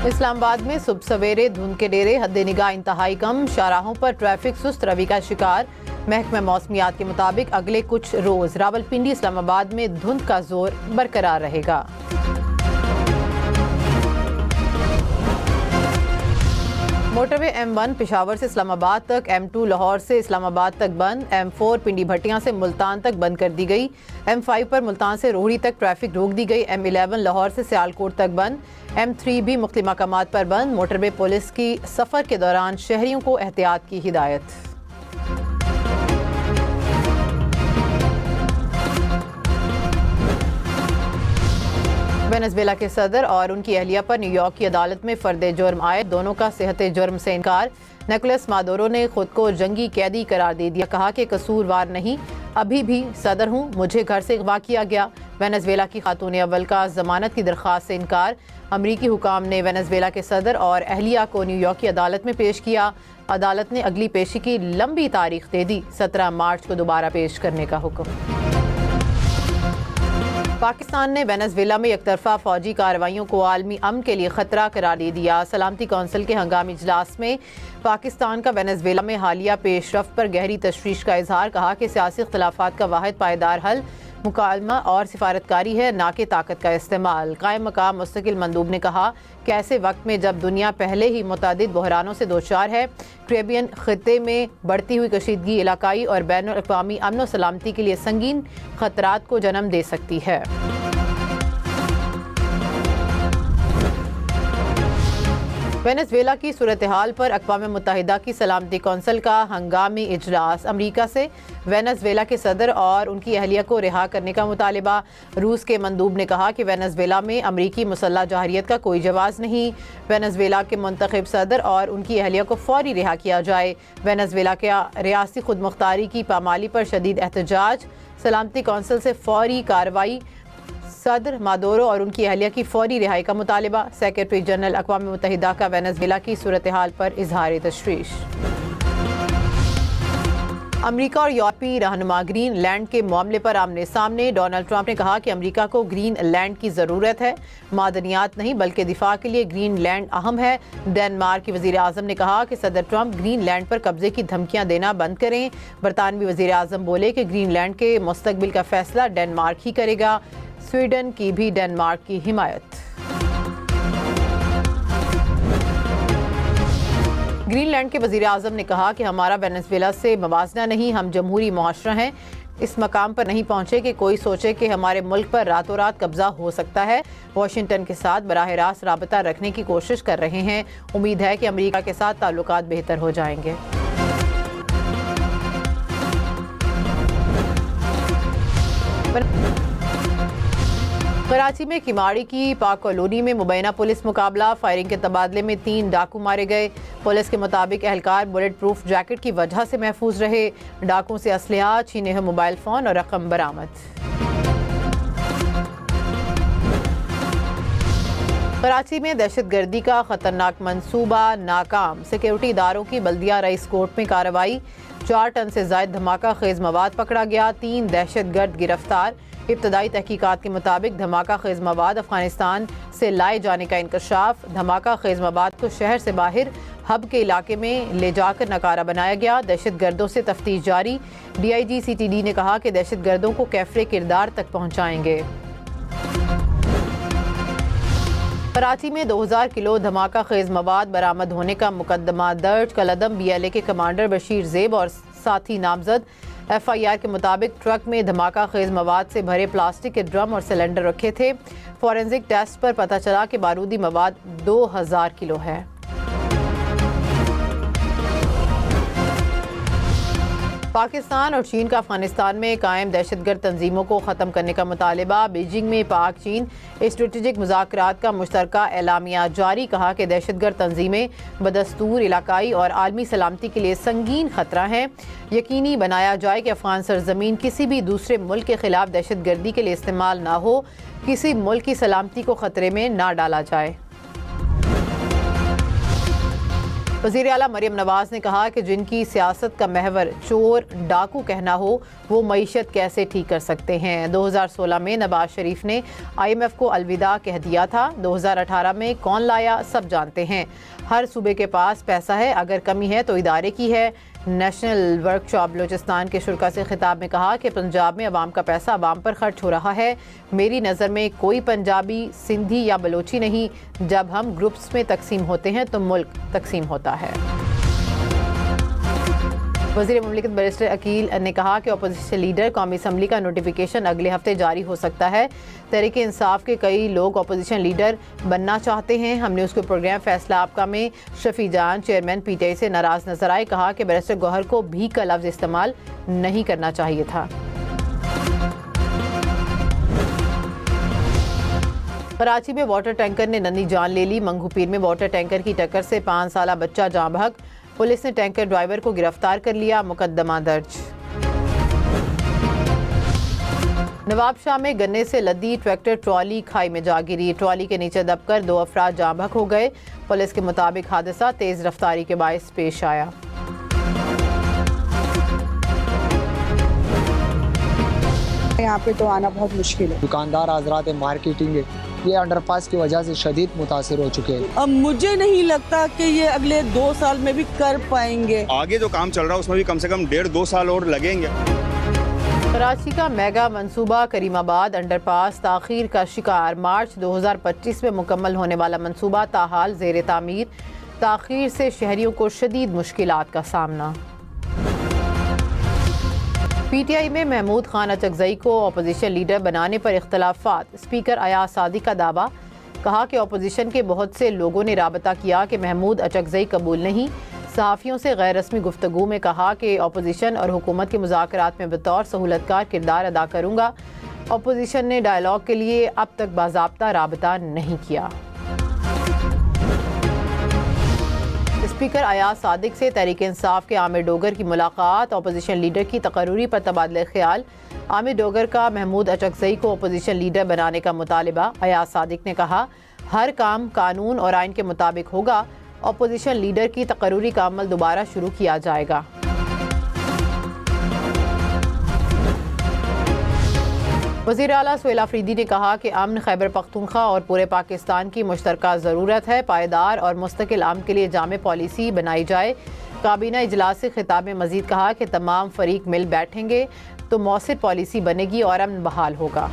इस्लामाबाद में सुबह सवेरे धुंध के डेरे, हद्दे निगाह इंतहाई कम, शाहराहों पर ट्रैफिक सुस्त रवि का शिकार। महकमा मौसमियात के मुताबिक अगले कुछ रोज रावलपिंडी इस्लामाबाद में धुंध का जोर बरकरार रहेगा। मोटरवे M1 पेशावर से इस्लामाबाद तक, M2 लाहौर से इस्लामाबाद तक बंद, M4 पिंडी भट्टियां से मुल्तान तक बंद कर दी गई। M5 पर मुल्तान से रोहड़ी तक ट्रैफिक रोक दी गई। M11 लाहौर से सियालकोट तक बंद। M3 भी मुख्तलिफ मकामात पर बंद। मोटरवे पुलिस की सफ़र के दौरान शहरियों को एहतियात की हिदायत। वेनेजुएला के सदर और उनकी अहलिया पर न्यूयॉर्क की अदालत में फर्द जुर्म आए, दोनों का सेहत जुर्म से इनकार। निकोलस मादुरो ने खुद को जंगी कैदी करार दे दिया, कहा कि कसूरवार नहीं, अभी भी सदर हूँ, मुझे घर से अगवा किया गया। वेनेजुएला की खातून अव्वल का जमानत की दरख्वास्त से इनकार। अमरीकी हुकाम ने वेनेजुएला के सदर और अहलिया को न्यूयॉर्क की अदालत में पेश किया। अदालत ने अगली पेशी की लंबी तारीख दे दी, 17 मार्च को दोबारा पेश करने का हुक्म। पाकिस्तान ने वेनेजुएला में एकतरफा फौजी कार्रवाइयों को आलमी अमन के लिए खतरा करार दे दिया। सलामती कौंसिल के हंगामी इजलास में पाकिस्तान का वेनेजुएला में हालिया पेशरफ्त पर गहरी तशवीश का इजहार, कहा कि सियासी इख्तलाफात का वाहिद पायदार हल मुकालमा और सिफारतकारी है, ना कि ताकत का इस्तेमाल। कायम मकाम मुस्तकिल मंदूब ने कहा कि ऐसे वक्त में जब दुनिया पहले ही मुतअद्दिद बहरानों से दोचार है, कैरेबियन खित्ते में बढ़ती हुई कशीदगी इलाकाई और बैनुल अक़वामी अमन और सलामती के लिए संगीन खतरात को जन्म दे सकती है। वेनेजुएला की सूरत हाल पर अक़वाम मुत्तहिदा की सलामती कौंसिल का हंगामी इजलास। अमरीका से वेनेजुएला के सदर और उनकी अहलिया को रिहा करने का मुतालिबा। रूस के मंदूब ने कहा कि वेनेजुएला में अमरीकी मुसल्लह जवाहिरियत का कोई जवाज़ नहीं। वेनेजुएला के मुंतखब सदर और उनकी अहलिया को फौरी रिहा किया जाए। वेनेजुएला के रियासती खुदमुख्तारी की पामाली पर शदीद एहतजाज। सलामती कौंसिल से फौरी कार्रवाई, सदर मादुरो और उनकी अहलिया की फौरी रिहाई का मुतालिबा। सेक्रेटरी जनरल अक़वाम मुत्तहिदा का वेनेजुएला की सूरत हाल पर इजहार तशवीश। अमरीका और यूरोपीय रहनुमा ग्रीन लैंड के मामले पर आमने सामने। डोनाल्ड ट्रंप ने कहा कि अमरीका को ग्रीन लैंड की ज़रूरत है, मादनियात नहीं बल्कि दिफा के लिए ग्रीन लैंड अहम है। डेनमार्क के वज़ीर आज़म ने कहा कि सदर ट्रंप ग्रीन लैंड पर कब्जे की धमकियां देना बंद करें। बरतानवी वज़ीर आज़म बोले कि ग्रीन लैंड के मुस्तकबिल का फैसला डेनमार्क ही करेगा। स्वीडन की भी डेनमार्क की हिमायत। ग्रीनलैंड के वज़ीर आज़म ने कहा कि हमारा वेनेजुएला से मवाजना नहीं, हम जमहूरी मुआशरा हैं। इस मकाम पर नहीं पहुंचे कि कोई सोचे कि हमारे मुल्क पर रातों रात कब्जा हो सकता है। वाशिंगटन के साथ बराह रास्त राबता रखने की कोशिश कर रहे हैं। उम्मीद है कि अमरीका के साथ ताल्लुकात बेहतर हो जाएंगे। कराची में किमाड़ी की पाक कॉलोनी में मुबैना पुलिस मुकाबला। फायरिंग के तबादले में 3 डाकू मारे गए। पुलिस के मुताबिक एहलकार बुलेट प्रूफ जैकेट की वजह से महफूज रहे। डाकुओं से असलहा, छीने हुए मोबाइल फ़ोन और रकम बरामद। कराची में दहशतगर्दी का खतरनाक मंसूबा नाकाम। सिक्योरिटी इदारों की बल्दिया रईस कोर्ट में कार्रवाई। 4 टन से ज़ायद धमाका खेज मवाद पकड़ा गया। 3 दहशतगर्द गिरफ्तार। इब्तदाई तहकीकात के मुताबिक धमाका खेज मवाद अफगानिस्तान से लाए जाने का इंकशाफ। धमाका खेज मवाद को शहर से बाहर हब के इलाके में ले जाकर नकारा बनाया गया। दहशतगर्दों से तफ्तीश जारी। DIG CTD ने कहा कि दहशतगर्दों को कैफरे किरदार तक पहुंचाएंगे। कराची में 2000 किलो धमाका खेज मवाद बरामद होने का मुकदमा दर्ज। कलअदम BLA के कमांडर बशीर ज़ेब और साथी नामजद। FIR के मुताबिक ट्रक में धमाका खेज मवाद से भरे प्लास्टिक के ड्रम और सिलेंडर रखे थे। फॉरेंसिक टेस्ट पर पता चला कि बारूदी मवाद 2000 किलो है। पाकिस्तान और चीन का अफगानिस्तान में कायम दहशतगर्द तंजीमों को ख़त्म करने का मुतालिबा। बीजिंग में पाक चीन स्ट्रेटेजिक मुज़ाकरात का मुश्तरका एलामिया जारी। कहा कि दहशतगर्द तंजीमें बदस्तूर इलाकाई और आलमी सलामती के लिए संगीन खतरा हैं। यकीनी बनाया जाए कि अफगान सरजमीन किसी भी दूसरे मुल्क के खिलाफ दहशतगर्दी के लिए इस्तेमाल ना हो, किसी मुल्क की सलामती को खतरे में ना डाला जाए। वज़ीर आला मरियम नवाज ने कहा कि जिनकी सियासत का महवर चोर डाकू कहना हो वो मईशत कैसे ठीक कर सकते हैं। 2016 में नवाज शरीफ ने IMF को अलविदा कह दिया था। 2018 में कौन लाया सब जानते हैं। हर सूबे के पास पैसा है, अगर कमी है तो इदारे की है। नेशनल वर्कशॉप बलूचिस्तान के शुरा से खिताब में कहा कि पंजाब में अवाम का पैसा अवाम पर खर्च हो रहा है। मेरी नज़र में कोई पंजाबी, सिंधी या बलोची नहीं। जब हम ग्रुप्स में तकसीम होते हैं तो मुल्क तकसीम होता है। वज़ीर मुमलिकत बैरिस्टर अकील ने कहा कि अपोजिशन लीडर कौमी असम्बली का नोटिफिकेशन अगले हफ्ते जारी हो सकता है। तहरीक इंसाफ के कई लोग अपोजिशन लीडर बनना चाहते हैं। हमने उसके प्रोग्राम फैसला आपका में शफी जान चेयरमैन PTI से नाराज़ नजर आए। कहा कि बैरिस्टर गौहर को भी का लफ्ज़ इस्तेमाल नहीं करना चाहिए था। कराची में वाटर टैंकर ने नन्ही जान ले ली। मंगूपीर में वाटर टैंकर की टक्कर से 5 साला बच्चा जाँ बहक। पुलिस ने टैंकर ड्राइवर को गिरफ्तार कर लिया। मुकदमा दर्ज। नवाबशाह में गन्ने से लदी ट्रैक्टर ट्रॉली खाई में जा गिरी। ट्रॉली के नीचे दबकर 2 अफराद जाँ बहक हो गए। पुलिस के मुताबिक हादसा तेज रफ्तारी के बायस पेश आया। यहाँ पे तो आना बहुत मुश्किल है। दुकानदार हजरात मार्केटिंग ये अंडरपास की वजह से शदीद मुतासिर हो चुके हैं। अब मुझे नहीं लगता कि ये अगले 2 साल में भी कर पाएंगे। आगे जो काम चल रहा है उसमें भी कम से कम 1.5-2 साल और लगेंगे। कराची का मेगा मंसूबा करीमाबाद अंडरपास ताखीर का शिकार। मार्च 2025 में मुकम्मल होने वाला मंसूबा ताहाल ज़ेर तामीर। ताखीर से शहरियों को शदीद मुश्किलात का सामना। PTI में महमूद खान अचकजई को अपोजिशन लीडर बनाने पर इख्तलाफात। स्पीकर अयाज सादिक का दावा। कहा कि अपोजिशन के बहुत से लोगों ने राबता किया कि महमूद अचकजई कबूल नहीं। सहाफ़ियों से गैर रस्मी गुफ्तगू में कहा कि अपोजिशन और हुकूमत के मुज़ाकरात में बतौर सहूलतकार किरदार अदा करूँगा। अपोजिशन ने डायलॉग के लिए अब तक बाज़ाब्ता राबता नहीं किया। स्पीकर अयाज सादिक से तहरीक इंसाफ के आमिर डोगर की मुलाकात। अपोजिशन लीडर की तकर्री पर तबादला ख्याल। आमिर डोगर का महमूद अचकजई को अपोजिशन लीडर बनाने का मुतालिबा। अयाज सादिक ने कहा हर काम कानून और आइन के मुताबिक होगा। अपोजिशन लीडर की तकर्री का अमल दोबारा शुरू किया जाएगा। वज़ीर आला सुहेल आफरीदी ने कहा कि अमन खैबर पख्तूनख्वा और पूरे पाकिस्तान की मुश्तरका ज़रूरत है। पायदार और मुस्तकिल अमन के लिए जामे पॉलिसी बनाई जाए। काबीना इजलास से खिताब में मजीद कहा कि तमाम फरीक मिल बैठेंगे तो मौसर पॉलिसी बनेगी और अमन बहाल होगा।